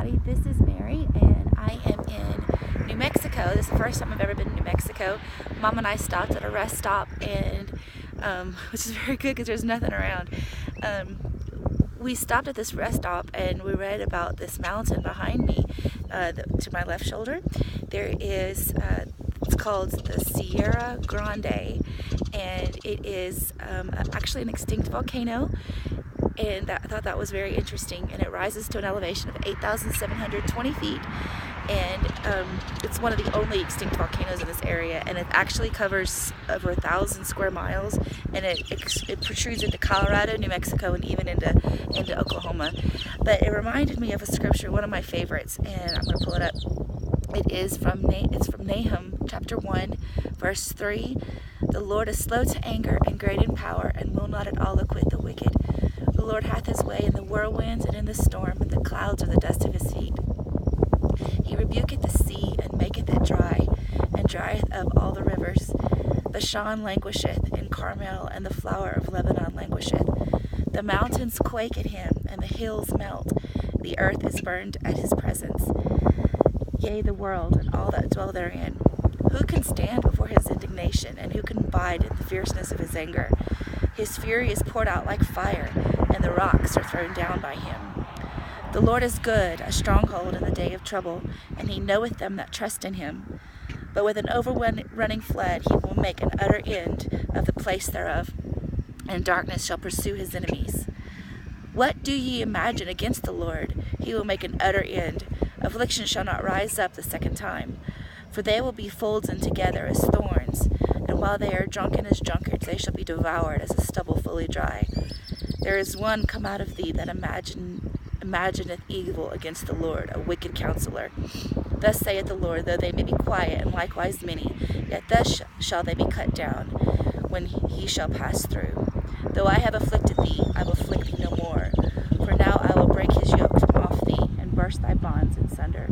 everybody. This is Mary, and I am in New Mexico. This is the first time I've ever been to New Mexico. Mom and I stopped at a rest stop, and which is very good because there's nothing around. We stopped at this rest stop and we read about this mountain behind me, to my left shoulder. There is, it's called the Sierra Grande, and it is actually an extinct volcano. And I thought that was very interesting, and it rises to an elevation of 8,720 feet, and it's one of the only extinct volcanoes in this area, and it actually covers over 1,000 square miles, and it protrudes into Colorado, New Mexico, and even into Oklahoma. But it reminded me of a scripture, one of my favorites, and I'm going to pull it up. It's from Nahum chapter 1 verse 3. The Lord is slow to anger and great in power, and will not at all acquit the wicked. The Lord hath his way in the whirlwinds and in the storm, and the clouds are the dust of his feet. He rebuketh the sea, and maketh it dry, and drieth up all the rivers. Bashan languisheth, and Carmel and the flower of Lebanon languisheth. The mountains quake at him, and the hills melt. The earth is burned at his presence. Yea, the world, and all that dwell therein. Who can stand before his indignation, and who can abide in the fierceness of his anger? His fury is poured out like fire, and the rocks are thrown down by him. The Lord is good, a stronghold in the day of trouble, and he knoweth them that trust in him. But with an overrunning flood he will make an utter end of the place thereof, and darkness shall pursue his enemies. What do ye imagine against the Lord? He will make an utter end. Affliction shall not rise up the second time. For they will be folden together as thorns, and while they are drunken as drunkards, they shall be devoured as a stubble fully dry. There is one come out of thee that imagineth evil against the Lord, a wicked counselor. Thus saith the Lord, though they may be quiet, and likewise many, yet thus shall they be cut down, when he shall pass through. Though I have afflicted thee, I will afflict thee no more. For now I will break his yoke from off thee, and burst thy bonds in sunder.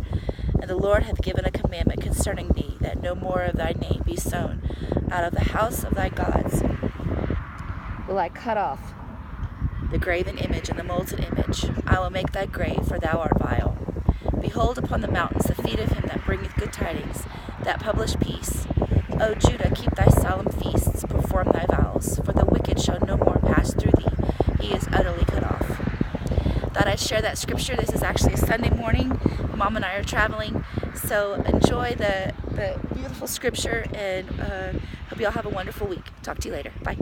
And the Lord hath given a commandment concerning thee, that no more of thy name be sown. Out of the house of thy gods will I cut off the graven image and the molten image. I will make thy grave, for thou art vile. Behold upon the mountains the feet of him that bringeth good tidings, that publish peace. O Judah, keep thy solemn feasts, perform thy vows, for the wicked shall no more pass through thee. He is utterly cut off. Thought I'd share that scripture. This is actually a Sunday morning. Mom and I are traveling, so enjoy the beautiful scripture, and hope you all have a wonderful week. Talk to you later. Bye.